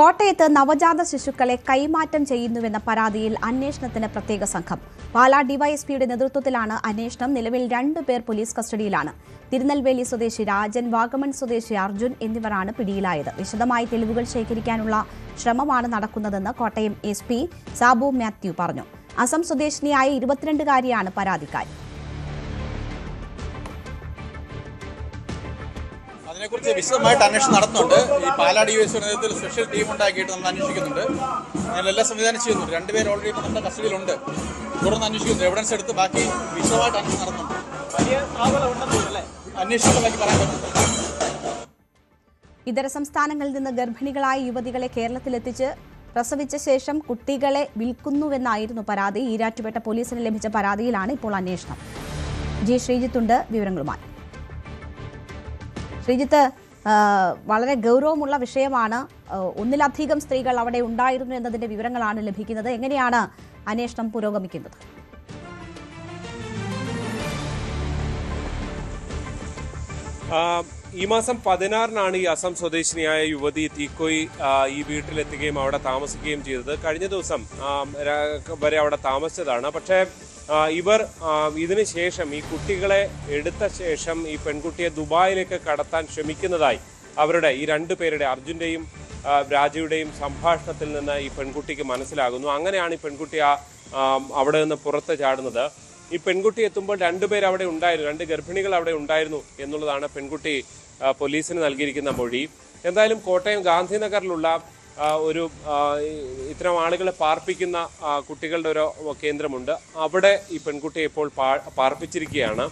കോട്ടയത്ത് നവജാത ശിശുക്കളെ കൈമാറ്റം ചെയ്യുന്നുവെന്ന പരാതിയിൽ അന്വേഷണത്തിന് പ്രത്യേക സംഘം. പാലാ ഡിവൈഎസ്പിയുടെ നേതൃത്വത്തിലാണ് അന്വേഷണം. നിലവിൽ 2 പേർ പോലീസ് കസ്റ്റഡിയിലാണ്. തിരുനെൽവേലി സ്വദേശി രാജൻ, വാഗമൺ സ്വദേശി അർജുൻ എന്നിവരാണ് പിടിയിലായത്. വിശദമായി തെളിവുകൾ ശേഖരിക്കാനുള്ള ശ്രമമാണ് നടക്കുന്നതെന്ന് കോട്ടയം SP സാബു മാത്യു പറഞ്ഞു. അസം സ്വദേശിനിയായ 22-കാരിയാണ് പരാതിക്കാരി. അതിനെക്കുറിച്ച് വിശദമായിട്ട് അന്വേഷണം നടത്തുന്നുണ്ട്. ഈ പാലാ ഡിവൈഎസ്പിയുടെ നേതൃത്വത്തിൽ സ്പെഷ്യൽ ടീം ഉണ്ടാക്കിയിട്ട് നമ്മൾ അന്വേഷിക്കുന്നുണ്ട്. ഞങ്ങളെല്ലാം സംവിധാനം ചെയ്യുന്നുണ്ട്. 2 പേർ ഓൾറെഡി ഇപ്പോൾ നമ്മുടെ കസ്റ്റഡിയിലുണ്ട്. തുടർന്ന് അന്വേഷിക്കുന്നു. എവിഡൻസ് എടുത്ത് ബാക്കി വിശദമായിട്ട് അന്വേഷണം നടത്തുന്നുണ്ട്. വലിയ അന്വേഷണം ബാക്കി പറയാൻ പറ്റുന്നുണ്ട്. ഇതര സംസ്ഥാനങ്ങളിൽ നിന്ന് ഗർഭിണികളായ യുവതികളെ കേരളത്തിലെത്തിച്ച് പ്രസവിച്ച ശേഷം കുട്ടികളെ വിൽക്കുന്നുവെന്നായിരുന്നു പരാതി. ഈരാറ്റുപേട്ട പോലീസിന് ലഭിച്ച പരാതിയിലാണ് ഇപ്പോൾ അന്വേഷണം. ശ്രീജിത്തുണ്ട് വിവരങ്ങളുമായി. ശ്രീജിത്ത്, വളരെ ഗൗരവമുള്ള വിഷയമാണ്. ഒന്നിലധികം സ്ത്രീകൾ അവിടെ ഉണ്ടായിരുന്നു എന്നതിന്റെ വിവരങ്ങളാണ് ലഭിക്കുന്നത്. എങ്ങനെയാണ് അന്വേഷണം പുരോഗമിക്കുന്നത്? ഈ മാസം 16-നാണ് ഈ അസം സ്വദേശിനിയായ യുവതി തീക്കോയി ഈ വീട്ടിലെത്തുകയും അവിടെ താമസിക്കുകയും ചെയ്തത്. കഴിഞ്ഞ ദിവസം വരെ അവിടെ താമസിച്ചതാണ്. പക്ഷേ ഇവർ ഇതിന് ശേഷം ഈ കുട്ടികളെ എടുത്ത ശേഷം ഈ പെൺകുട്ടിയെ ദുബായിലേക്ക് കടത്താൻ ശ്രമിക്കുന്നതായി അവരുടെ ഈ 2 പേരുടെ അർജുൻ്റെയും രാജയുടെയും സംഭാഷണത്തിൽ നിന്ന് ഈ പെൺകുട്ടിക്ക് മനസ്സിലാകുന്നു. അങ്ങനെയാണ് ഈ പെൺകുട്ടി അവിടെ നിന്ന് പുറത്ത് ചാടുന്നത്. ഈ പെൺകുട്ടി എത്തുമ്പോൾ 2 പേർ അവിടെ ഉണ്ടായിരുന്നു, 2 ഗർഭിണികൾ അവിടെ ഉണ്ടായിരുന്നു എന്നുള്ളതാണ് പെൺകുട്ടി പോലീസിന് നൽകിയിരിക്കുന്ന മൊഴി. എന്തായാലും കോട്ടയം ഗാന്ധിനഗറിലുള്ള ഒരു ഇത്തരം ആളുകളെ പാർപ്പിക്കുന്ന കുട്ടികളുടെ ഒരു കേന്ദ്രമുണ്ട്. അവിടെ ഈ പെൺകുട്ടിയെ ഇപ്പോൾ പാർപ്പിച്ചിരിക്കുകയാണ്.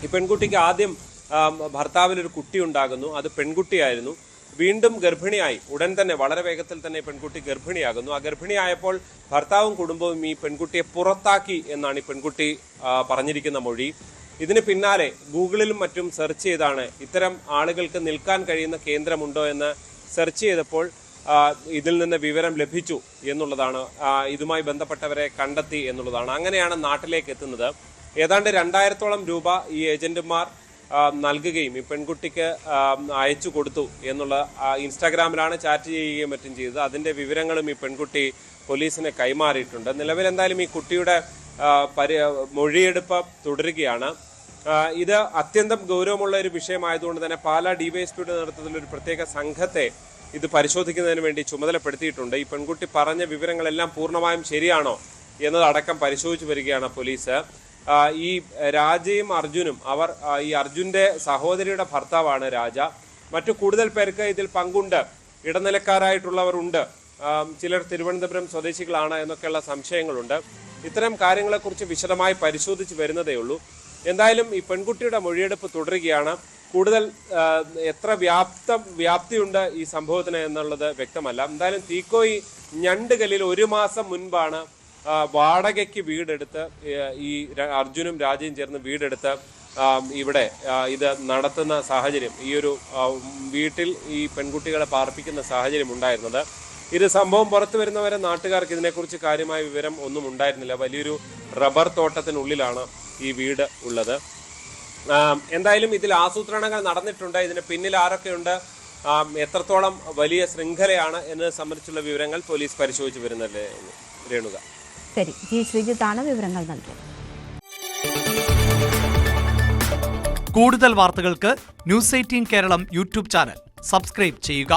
ഈ പെൺകുട്ടിക്ക് ആദ്യം ഭർത്താവിനൊരു കുട്ടി ഉണ്ടാകുന്നു. അത് പെൺകുട്ടിയായിരുന്നു. വീണ്ടും ഗർഭിണിയായി ഉടൻ തന്നെ വളരെ വേഗത്തിൽ തന്നെ പെൺകുട്ടി ഗർഭിണിയാകുന്നു. ആ ഗർഭിണിയായപ്പോൾ ഭർത്താവും കുടുംബവും ഈ പെൺകുട്ടിയെ പുറത്താക്കി എന്നാണ് ഈ പെൺകുട്ടി പറഞ്ഞിരിക്കുന്ന മൊഴി. ഇതിന് പിന്നാലെ ഗൂഗിളിലും മറ്റും സെർച്ച് ചെയ്താണ് ഇത്തരം ആളുകൾക്ക് നിൽക്കാൻ കഴിയുന്ന കേന്ദ്രമുണ്ടോ എന്ന് സെർച്ച് ചെയ്തപ്പോൾ ഇതിൽ നിന്ന് വിവരം ലഭിച്ചു എന്നുള്ളതാണ്. ഇതുമായി ബന്ധപ്പെട്ടവരെ കണ്ടെത്തി എന്നുള്ളതാണ്. അങ്ങനെയാണ് നാട്ടിലേക്ക് എത്തുന്നത്. ഏതാണ്ട് 2000-ഓളം രൂപ ഈ ഏജന്റുമാർ നൽകുകയും ഈ പെൺകുട്ടിക്ക് അയച്ചു കൊടുത്തു എന്നുള്ള ഇൻസ്റ്റാഗ്രാമിലാണ് ചാറ്റ് ചെയ്യുകയും മറ്റും ചെയ്തത്. അതിന്റെ വിവരങ്ങളും ഈ പെൺകുട്ടി പോലീസിനെ കൈമാറിയിട്ടുണ്ട്. നിലവിൽ എന്തായാലും ഈ കുട്ടിയുടെ മൊഴിയെടുപ്പ് തുടരുകയാണ്. ഇത് അത്യന്തം ഗൗരവമുള്ള ഒരു വിഷയമായതുകൊണ്ട് തന്നെ പാലാ ഡിവൈഎസ്പിയുടെ നേതൃത്വത്തിൽ ഒരു പ്രത്യേക സംഘത്തെ ഇത് പരിശോധിക്കുന്നതിന് വേണ്ടി ചുമതലപ്പെടുത്തിയിട്ടുണ്ട്. ഈ പെൺകുട്ടി പറഞ്ഞ വിവരങ്ങളെല്ലാം പൂർണ്ണമായും ശരിയാണോ എന്നതടക്കം പരിശോധിച്ചു വരികയാണ് പോലീസ്. ഈ രാജയും അർജുനും ഈ അർജുന്റെ സഹോദരിയുടെ ഭർത്താവാണ് രാജ. മറ്റു കൂടുതൽ പേർക്ക് ഇതിൽ പങ്കുണ്ട്, ഇടനിലക്കാരായിട്ടുള്ളവർ ഉണ്ട്, ചിലർ തിരുവനന്തപുരം സ്വദേശികളാണ് എന്നൊക്കെയുള്ള സംശയങ്ങളുണ്ട്. ഇത്തരം കാര്യങ്ങളെക്കുറിച്ച് വിശദമായി പരിശോധിച്ച് വരുന്നതേ ഉള്ളൂ. എന്തായാലും ഈ പെൺകുട്ടിയുടെ മൊഴിയെടുപ്പ് തുടരുകയാണ്. കൂടുതൽ എത്ര വ്യാപ്തിയുണ്ട് ഈ സംഭവത്തിന് എന്നുള്ളത് വ്യക്തമല്ല. എന്തായാലും തീക്കോയി ഞണ്ടുകല്ലിൽ 1 മാസം മുൻപാണ് വാടകയ്ക്ക് വീടെടുത്ത് ഈ അർജുനും രാജയും ചേർന്ന് വീടെടുത്ത് ഇവിടെ ഇത് നടത്തുന്ന സാഹചര്യം, ഈ ഒരു വീട്ടിൽ ഈ പെൺകുട്ടികളെ പാർപ്പിക്കുന്ന സാഹചര്യം ഉണ്ടായിരുന്നത്. ഇത് സംഭവം പുറത്തു വരുന്നവരെ നാട്ടുകാർക്ക് ഇതിനെക്കുറിച്ച് കാര്യമായ വിവരം ഒന്നും ഉണ്ടായിരുന്നില്ല. വലിയൊരു റബ്ബർ തോട്ടത്തിനുള്ളിലാണ് ഈ വീട് ഉള്ളത്. എന്തായാലും ഇതിൽ ആസൂത്രണങ്ങൾ നടന്നിട്ടുണ്ട്. ഇതിന് പിന്നിൽ ആരൊക്കെയുണ്ട്, എത്രത്തോളം വലിയ ശൃംഖലയാണ് എന്നത് സംബന്ധിച്ചുള്ള വിവരങ്ങൾ പോലീസ് പരിശോധിച്ച് വരുന്നത്. രേണുക. ശരി, ശ്രീജിത്താണ് വിവരങ്ങൾ നൽകിയത്. കൂടുതൽ വാർത്തകൾക്ക് News 18 Keralam YouTube channel subscribe ചെയ്യുക.